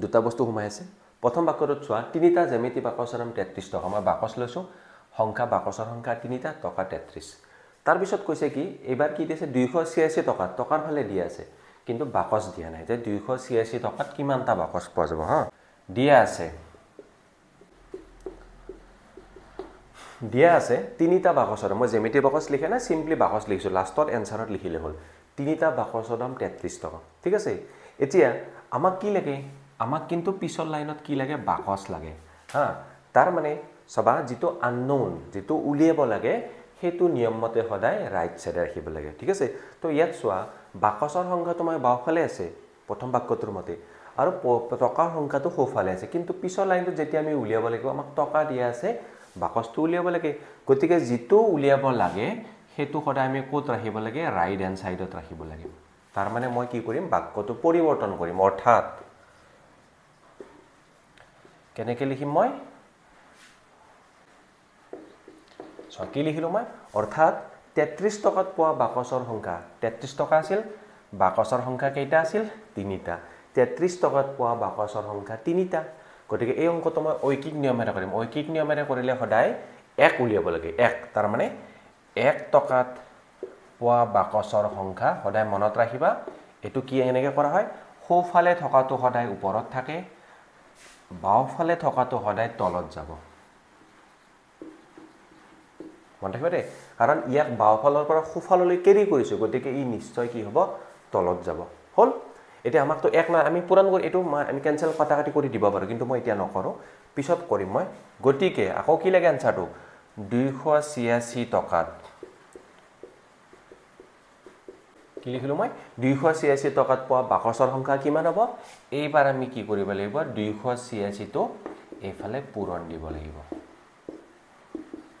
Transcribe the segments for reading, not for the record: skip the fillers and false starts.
দুটা বস্তু সোমাই আছে প্ৰথম বাক্যটোত চোৱা তিনিটা জ্যামিতি বাকচৰ দাম 33 টকা মই বাকচ লৈছো সংখ্যা বাকচৰ সংখ্যা তিনিটা টকা 33 তাৰ পিছত কৈছে কি এবাৰ কি দিছে 286 টকা টকাৰ ফালে দিয়া আছে কিন্তু বাকচ দিয়া নাই যে 286 টকাত কিমানটা বাকচ পোৱা যাব হা দিয়া আছে তিনিটা বাকচৰ মই জ্যামিতি বাকচ লিখে না সিম্পলি বাকচ লিখিছো লাষ্টত এনসাৰত লিখিলে হ'ল তিনিটা বাকচৰ দাম 33 টকা ঠিক আছে এতিয়া আমাক কি লাগে আমাক কিন্তু পিছৰ লাইনত কি লাগে বাকচ লাগে হা তাৰ মানে সবা যেটো আননোন যেটো উলিয়াব লাগে হেতু নিয়ম মতে সদায় ৰাইট সাইডে ৰাখিব লাগে ঠিক আছে তো ইয়াত চোৱা বাকচৰ সংখ্যাটো মই বাওফালে আছে প্ৰথম বাক্যটোৰ মতে আৰু টকাৰ সংখ্যাটো সোফালে আছে কিন্তু পিছৰ লাইনটো যেতিয়া আমি উলিয়াব লাগিব আমাক টকা দিয়া আছে বাকচটো উলিয়াব লাগে গতিকে যেটো উলিয়াব লাগে হেতু সদায় আমি কোত ৰাখিব লাগে ৰাইট হ্যান্ড সাইডত ৰাখিব লাগে তাৰ মানে মই কি কৰিম বাক্যটো পৰিৱৰ্তন কৰিম অৰ্থাৎ কেনেকৈ লিখিম মই কি লিখিলো মই অৰ্থাৎ 33 টকাত পোৱা বাকচৰ সংখ্যা 33 টকা আছিল বাকচৰ সংখ্যা কেইটা আছিল তিনিটা 33 টকাত পোৱা বাকচৰ সংখ্যা তিনিটা গতিকে এই অংকটো মই ঐকিক নিয়মেৰে কৰিম ঐকিক নিয়মেৰে কৰিলে সদায় 1 উলিয়াব লাগে 1 তাৰ মানে 1 টকাত পোৱা বাকচৰ সংখ্যা সদায় মনত ৰাখিবা এটো কি এনেকৈ কৰা হয় সোফালে থকাটো সদায় ওপৰত থাকে বাওফালে থকাটো সদায় তলত যাব মন ৰাখিবা দে কাৰণ ইয়াক বাওফালৰ পৰা সোফাললৈ কেৰি কৰিছো গতিকে ই নিশ্চয় কি হ'ব তলত যাব হল এতিয়া আমাক তো এক না আমি পুৰাণ কৰি এটো আমি ক্যান্সেল কাটাকাটি কৰি দিব পাৰো কিন্তু মই এতিয়া নকৰো পিছত কৰিম মই গতিকে আকৌ কি লাগে আনসাৰটো 286 টকাত কি লিখিলো মই 286 টকাত পোৱা বাকচৰ সংখ্যা কিমান হ'ব এইবাৰ আমি কি কৰিব লাগিব 286 তো এইফালে পূৰণ দিব লাগিব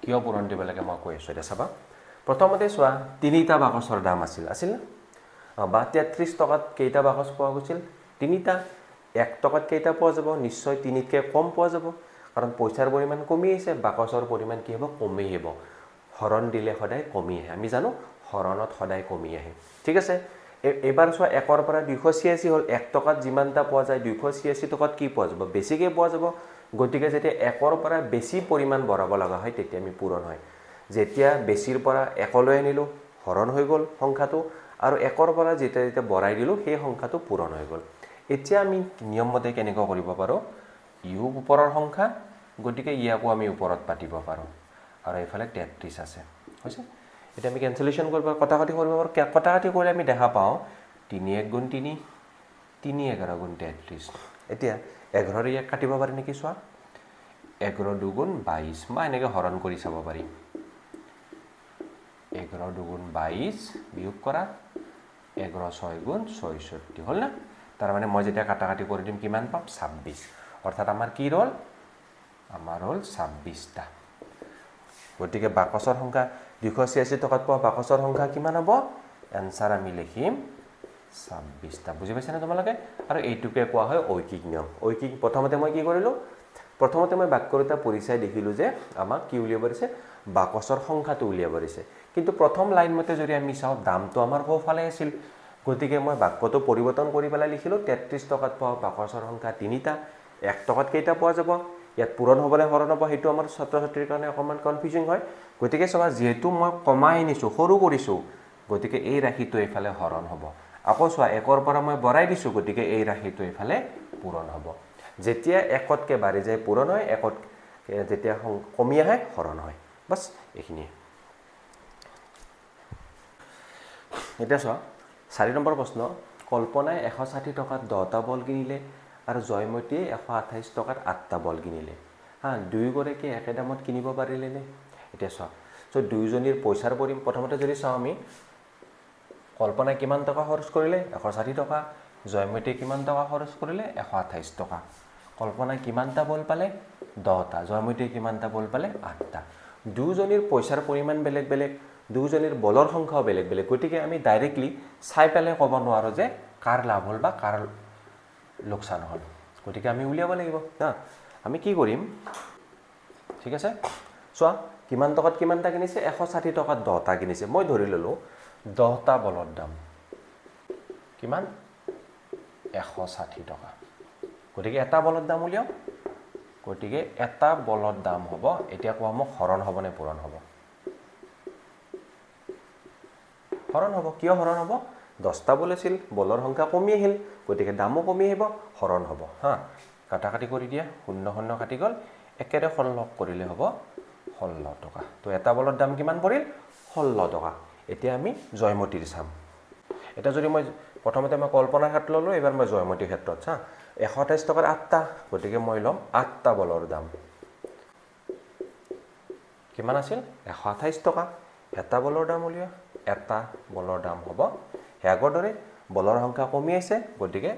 কিয় পূৰণ দিব লাগে মই কৈ আছো এটা চাবা প্ৰথমতে চোৱা তিনিটা বাকচৰ দাম আছিল বা 33 টকাত কেইটা বাকচ পোৱা গৈছিল তিনিটা 1 টকাত কেইটা পোৱা যাব নিশ্চয় তিনিতকৈ কম পোৱা যাব কাৰণ পইচাৰ পৰিমাণ কমি আছে বাকচৰ পৰিমাণ কি হ'ব কমি আহিব হৰণ দিলে সদায় কমি আহে আমি জানো হৰণত সদায় কমি আহে ঠিক আছে এবাৰ চোৱা 1 ৰ পৰা 286 হল 1 টকাত যিমানটা পোৱা যায় 286 টকাত কি পোৱা যাব বেছিকৈ পোৱা যাব গতিকে যেতিয়া 1 ৰ পৰা বেছি পৰিমাণ বঢ়াব লগা হয় তেতিয়া আমি পূৰণ হয় যেতিয়া বেছিৰ পৰা 1 লৈ আনিলো হৰণ হৈ গল সংখ্যাটো আৰু 1 ৰ পৰা যেতিয়া বঢ়াই দিলো সেই সংখ্যাটো পূৰণ হৈ গল এতিয়া আমি নিয়ম মতে কেনেকৈ কৰিব পাৰো ইউ ওপৰৰ সংখ্যা গতিকে ইয়াকো আমি ওপৰত পাতিব পাৰো আৰু এইফালে 33 আছে হৈছে এটা আমি ক্যান্সেলেশন কৰিব কটাকাটি কৰিব পাৰো কটাকাটি কৰিলে আমি দেখা পাও 3 1 গুণ 3 3 11 গুণ 33 এতিয়া 11 ৰ ইয়াক কাটিব পাৰি নেকি চোৱা 11 2 গুণ 22 মই এনেকৈ হৰণ কৰি চাব পাৰি 11 2 গুণ 22 বিয়োগ কৰা 11 6 গুণ 66 হল না তাৰ মানে মই যেতিয়া কাটাকাটি কৰি দিম কিমান পাম 26 অৰ্থাৎ আমাৰ কি ৰল আমাৰ হল 26 টা গতিকে বাকচৰ সংখ্যা 286 টকাত পোৱা বাকচৰ সংখ্যা কিমান হ'ব এনসাৰ আমি লিখিম 26 টা বুজি পাইছানে তোমালোকে আৰু এইটোকে কোৱা হয় ঐকিক নিয়ম ঐকিক প্ৰথমতে মই কি কৰিলো প্ৰথমতে মই বাক্যৰ এটা পৰিচয় দেখিলো যে আমাক কি উলিয়াব দিছে বাকচৰ সংখ্যাটো উলিয়াব দিছে কিন্তু প্ৰথম লাইন মতে যদি আমি চাও দামটো আমাৰ সোফালে আছিল গতিকে মই বাক্যটো পৰিৱৰ্তন কৰি পেলাই লিখিলো 33 টকাত পোৱা বাকচৰ সংখ্যা তিনিটা 1 টকাত কেইটা পোৱা যাব ইয়াত পূৰণ হ'বলৈ হৰণ হ'ব হেতু আমাৰ ছাত্ৰ ছাত্ৰীৰ কাৰণে অকমান কনফিউজিং হয় গতিকে সবা যেহেতু মই কমাই নিছো সৰু কৰিছো গতিকে এই ৰাশিটো এইফালে হৰণ হ'ব আকৌ চোৱা 1 ৰ পৰা মই বঢ়াই দিছো গতিকে এই ৰাশিটো এইফালে পূৰণ হ'ব যেতিয়া 1 তকৈ বাঢ়ি যায় পূৰণ হয় 1 ত যেতিয়া কমি আহে হৰণ হয় বাস এইখিনি এটা চোৱা 4 নম্বৰ প্ৰশ্ন কল্পনাই 160 টকাত 10টা বল কিনিলে আৰু জয়মতীয়ে 128 টকাত 8টা বল কিনিলে হা দুই গৰাকী একে দামত কিনিব পাৰিলে নে এটা চোৱা সো দুইজনীৰ পইচাৰ পৰিম প্ৰথমতে যদি চাও আমি কল্পনাই কিমান টকা খৰচ কৰিলে 160 টকা জয়মতীয়ে কিমান টকা খৰচ কৰিলে 128 টকা কল্পনাই কিমানটা বল পালে 10টা জয়মতীয়ে কিমানটা বল পালে 8টা দুইজনীৰ পইচাৰ পৰিমাণ বেলেগ বেলেগ দুইজনীৰ বলৰ সংখ্যাও বেলেগ বেলেগ গতিকে আমি ডাইৰেক্টলি চাই পেলে ক'ব নোৱাৰো যে কাৰ লাভ হল বা কাৰ লোকসান হল গতিকে আমি উলিয়াব লাগিব না আমি কি কৰিম ঠিক আছে চোৱা কিমান টকাত কিমানটা কিনিছে 160 টকাত 10টা কিনিছে মই ধৰি ললো 10টা বলৰ দাম কিমান 160 টকা গতিকে এটা বলৰ দাম উলিয়াও গতিকে এটা বলৰ দাম হ'ব এতিয়া কোৱা মোক হৰণ হ'ব নে পূৰণ হ'ব হৰণ হ'ব কিয় হৰণ হ'ব 10টা বল আছিল বলৰ সংখ্যা কমি আহিল গতিকে দামো কমি আহিব হৰণ হ'ব হা কাটাকাটি কৰি দিয়া 0 কাটি গ'ল একেৰে হৰণ কৰিলে হ'ব 16 টকা তো এটা বলৰ দাম কিমান পৰিল 16 টকা এতিয়া আমি জয়মতীৰ চাম এটা যদি মই প্ৰথমতে মই কল্পনাৰ ক্ষেত্ৰত ললো এবাৰ মই জয়মতীৰ ক্ষেত্ৰত চা 128 টকাৰ 8টা গতিকে মই লম 8টা বলৰ দাম কিমান আছিল 128 টকা এটা বলৰ দাম উলিয়া এটা বলৰ দাম হ'ব হেগৰ দৰে বলৰ সংখ্যা কমি আছে গতিকে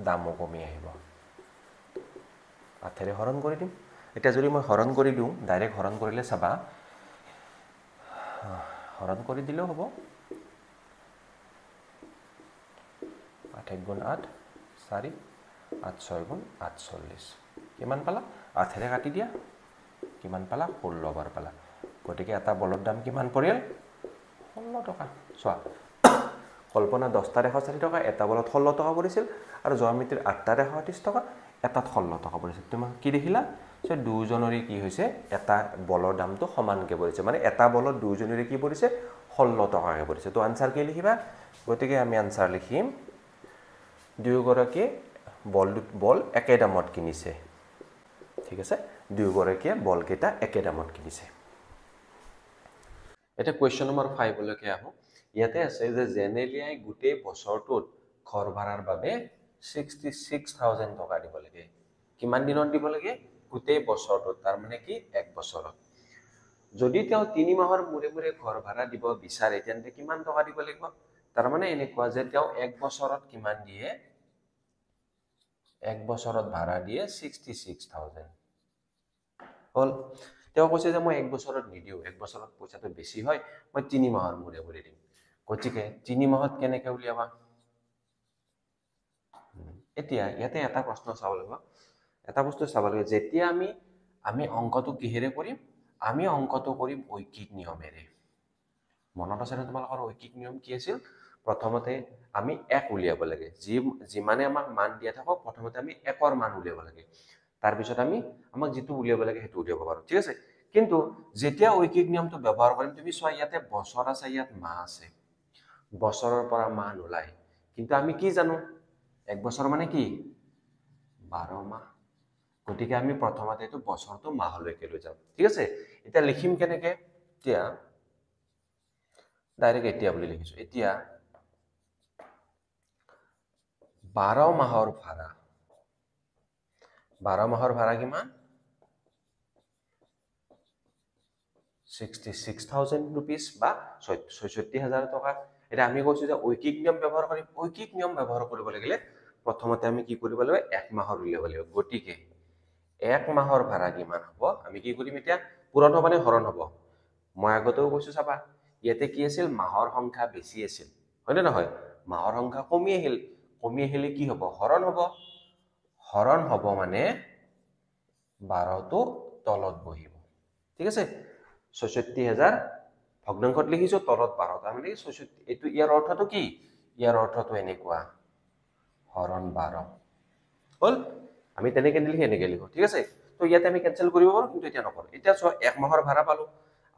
দামও কমি আহিব আঠেৰে হৰণ কৰি দিম এতিয়া যদি মই হৰণ কৰি দিওঁ ডাইৰেক্ট হৰণ কৰিলে চাবা হৰণ কৰি দিলেও হ'ব 8 গুণ 8 4 8 6 গুণ 48 কিমান পালা আঠেৰে কাটি দিয়া কিমান পালা 16 বাৰ পালা গতিকে এটা বলৰ দাম কিমান পৰিল 16 টকা চোৱা কল্পনা 10টাৰ 140 টকা এটা বলত 16 টকা পৰিছিল আৰু জয়মতীৰ 8টাৰ 138 টকা এটাত 16 টকা পৰিছিল তুমি কি দেখিলা যে দুজনৰে কি হৈছে এটা বলৰ দামটো সমানকে পৰিছে মানে এটা বলত দুজনৰে কি পৰিছে 16 টকাকে পৰিছে তো আনসাৰ কি লিখিবা গতিকে আমি আনসাৰ লিখিম দুয়োগৰাকী বল একে দামত কিনিছে ঠিক আছে দুয়োগৰাকীয়ে বল কেইটা একে দামত কিনিছে এটা কোৱেশ্চন নম্বৰ 5 লৈকে আহো ইয়াতে আছে যে জেনেলিয়াই গোটেই বছৰটোত ঘৰ ভাড়াৰ বাবে 66000 টকা দিব লাগে কিমান দিনত দিব লাগে গোটেই বছৰটোত তাৰ মানে কি এক বছৰত যদি তেওঁ 3 মাহৰ মূৰে মূৰে ঘৰ ভাড়া দিব বিচাৰে তেন্তে কিমান টকা দিব লাগিব তাৰ মানে এনেকুৱা যে তেওঁ এক বছৰত কিমান দিয়ে এক বছৰত ভাড়া দিয়ে 66000 হল তেওঁ কৈছে যে মই এক বছৰত নিদিও এক বছৰত পইচাটো বেছি হয় মই 3 মাহৰ মূৰে মূৰে দিম গতিকে 3 মাহত কেনেকৈ উলিয়াবা এতিয়া ইয়াতে এটা প্ৰশ্ন চাব লাগিব এটা বস্তু চাব লাগিব যেতিয়া আমি অংকটো কিহেৰে কৰিম আমি অংকটো কৰিম ঐকিক নিয়মেৰে মনত আছে নে তোমালোকৰ ঐকিক নিয়ম কি আছিল প্ৰথমতে আমি এক উলিয়াব লাগে যিমানে আমাক মান দিয়া থাকক প্ৰথমতে আমি একৰ মান উলিয়াব লাগে তাৰ পিছত আমি আমাক যেটো উলিয়াব লাগে হেতু উলিয়াব পাৰো ঠিক আছে কিন্তু যেতিয়া ঐকিক নিয়মটো ব্যৱহাৰ কৰিম তুমি চোৱা ইয়াতে বছৰ আছে ইয়াত মাহ আছে বছৰৰ পৰা মাহ ওলাই কিন্তু আমি কি জানো এক বছৰ মানে কি 12 মাহ গতিকে আমি প্ৰথমতে এটো বছৰটো মাহলৈকে লৈ যাম ঠিক আছে এটা লিখিম কেনেকে এতিয়া ডাইৰেক্ট এতিয়া বুলি লিখিছো এতিয়া 12 মাহৰ ভাড়া কিমান 66000 rupees বা 66000 টকা এটা আমি কৈছো যে ঐকিক নিয়ম ব্যৱহাৰ কৰিম ঐকিক নিয়ম ব্যৱহাৰ কৰিব লাগিলে প্ৰথমতে আমি কি কৰিব লাগিব এক মাহৰ উলিয়াব লাগিব গতিকে এক মাহৰ ভাড়া কিমান হ'ব আমি কি কৰিম এতিয়া পূৰণ হ'ব নে হৰণ হ'ব মই আগতেও কৈছো চাবা ইয়াতে কি আছিল মাহৰ সংখ্যা বেছি আছিল হয়নে নহয় মাহৰ সংখ্যা কমি আহিলে কি হ'ব হৰণ হ'ব মানে 12 টো তলত বহিব ঠিক আছে 66000 ভগ্নাংশত লিখিছো তলত 12 তাৰ মানে 66 এটো ইয়াৰ অৰ্থটো কি ইয়াৰ অৰ্থটো এনেকুৱা হৰণ 12 হল আমি তেনেকে লিখি এনেকে লিখো ঠিক আছে তো ইয়াতে আমি ক্যান্সেল কৰিব পাৰো কিন্তু এটা নকৰো এটা চোৱা এক মাহৰ ভাড়া পালো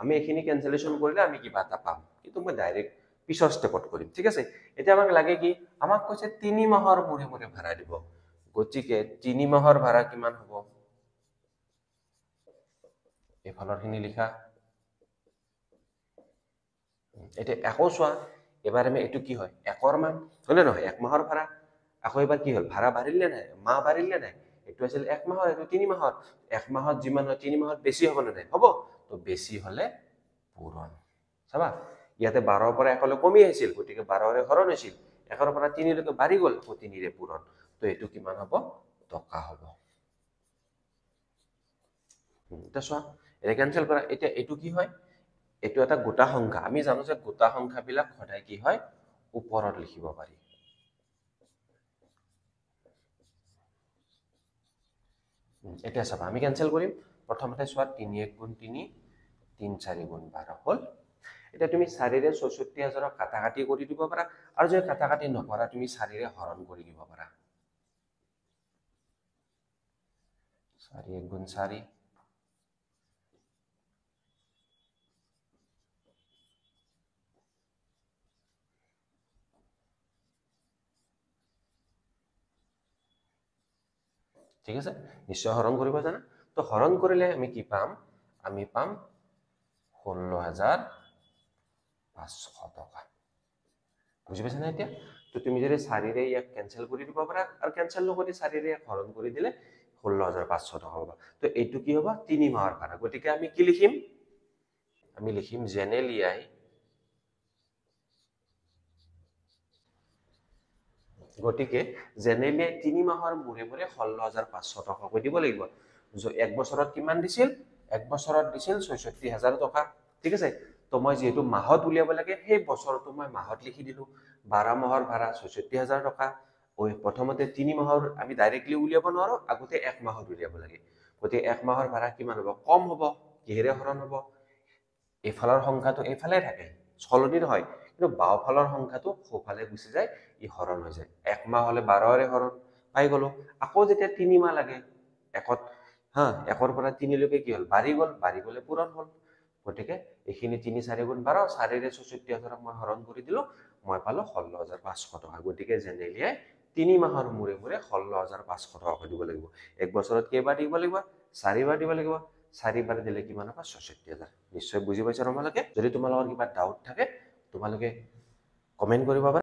আমি এখিনি ক্যান্সেলেশন কৰিলে আমি কিবা এটা পাম কিন্তু মই ডাইৰেক্ট পিছৰ স্টেপত কৰিম ঠিক আছে এতিয়া আমাক লাগে কি আমাক কৈছে 3 মাহৰ মূৰে মূৰে ভাড়া দিব গতিকে 3 মাহৰ ভাড়া কিমান হ'ব এফালৰখিনি লিখা এটা আকৌ চোৱা এবাৰ আমি এটো কি হয় একৰ মান হলে নহয় এক মাহৰ ভাড়া আকৌ এবাৰ কি হল ভাড়া বাঢ়িলে নাই মাহ বাঢ়িলে নাই এটো আছিল এক মাহৰ এটো 3 মাহৰ এক মাহত যিমান হয় 3 মাহত বেছি হ'ব না নাই হ'ব তো বেছি হলে পূৰণ চাবা ইয়াতে 12 পৰা 1 লৈ কমি আহিছিল গতিকে 12 ৰে হৰণ হৈছিল 1 পৰা 3 লৈকে বাঢ়ি গল 3 ৰে পূৰণ তো এটো কিমান হ'ব টকা হ'ব এটা চোৱা এটা ক্যান্সেল কৰা এটা এটো কি হয় এটো এটা গোটা সংখ্যা আমি জানো যে গোটা সংখ্যাবিলাক সদায় কি হয় ওপৰত লিখিব পাৰি এটা চাবা আমি ক্যান্সেল কৰিম প্ৰথমতে চোৱা 3 1 গুণ 3 3 4 গুণ 12 হল এটা তুমি 4 ৰে 66000 কাটাকাটি কৰি দিব পাৰা আৰু যদি কাটাকাটি নকৰা তুমি 4 ৰে হৰণ কৰি দিব পাৰা 4 1 গুণ 4 ঠিক আছে নিশ্চয় হৰণ কৰিব জানা তো হৰণ কৰিলে আমি কি পাম আমি পাম 16,500 টকা বুজি পাইছা না এতিয়া তো তুমি যদি 4 ৰে ইয়াক কেনসেল কৰি দিব পাৰা আৰু কেনসেল নকৰি 4 ৰে হৰণ কৰি দিলে 16,500 টকা হ'ব তো এইটো কি হ'ব 3 মাহৰ ভাড়া গতিকে আমি কি লিখিম আমি লিখিম জেনেলিয়াই গতিকে জেনেলিয়াই 3 মাহৰ মূৰে মূৰে 16,500 টকা কৈ দিব লাগিব এক বছৰত কিমান দিছিল এক বছৰত দিছিল 66,000 টকা ঠিক আছে তো মই যেহেতু মাহত উলিয়াব লাগে সেই বছৰটো মই মাহত লিখি দিলো 12 মাহৰ ভাড়া 66,000 টকা ওই প্ৰথমতে 3 মাহৰ আমি ডাইৰেক্টলি উলিয়াব নোৱাৰো আগতে এক মাহত উলিয়াব লাগে গতিকে এক মাহৰ ভাড়া কিমান হ'ব কম হ'ব কিহেৰে হৰণ হ'ব এফালৰ সংখ্যাটো এফালে থাকে সলনি নহয় কিন্তু বাওফালৰ সংখ্যাটো সোফালে গুচি যায় ই হৰণ হৈ যায় এক মাহ হলে 12ৰে হৰণ পাই গলো আকৌ যেতিয়া 3 মাহ লাগে একত হা একৰ পৰা 3 লৈকে কি হল বাঢ়ি গলে পূৰণ হল গতিকে এইখিনি 3 4 গুণ 12 4 ৰে 66,000 মই হৰণ কৰি দিলো মই পালো 16,500 টকা গতিকে জেনেলিয়াই 3 মাহৰ মূৰে মূৰে 16,500 টকা দিব লাগিব এক বছৰত কেইবাৰ দিব লাগিব 4 বাৰ দিব লাগিব 4 বাৰ দিলে কিমান হ'ব 66,000 নিশ্চয় বুজি পাইছা তোমালোকে যদি তোমালোকৰ কিবা ডাউট থাকে তোমালোকে কমেন্ট কৰিব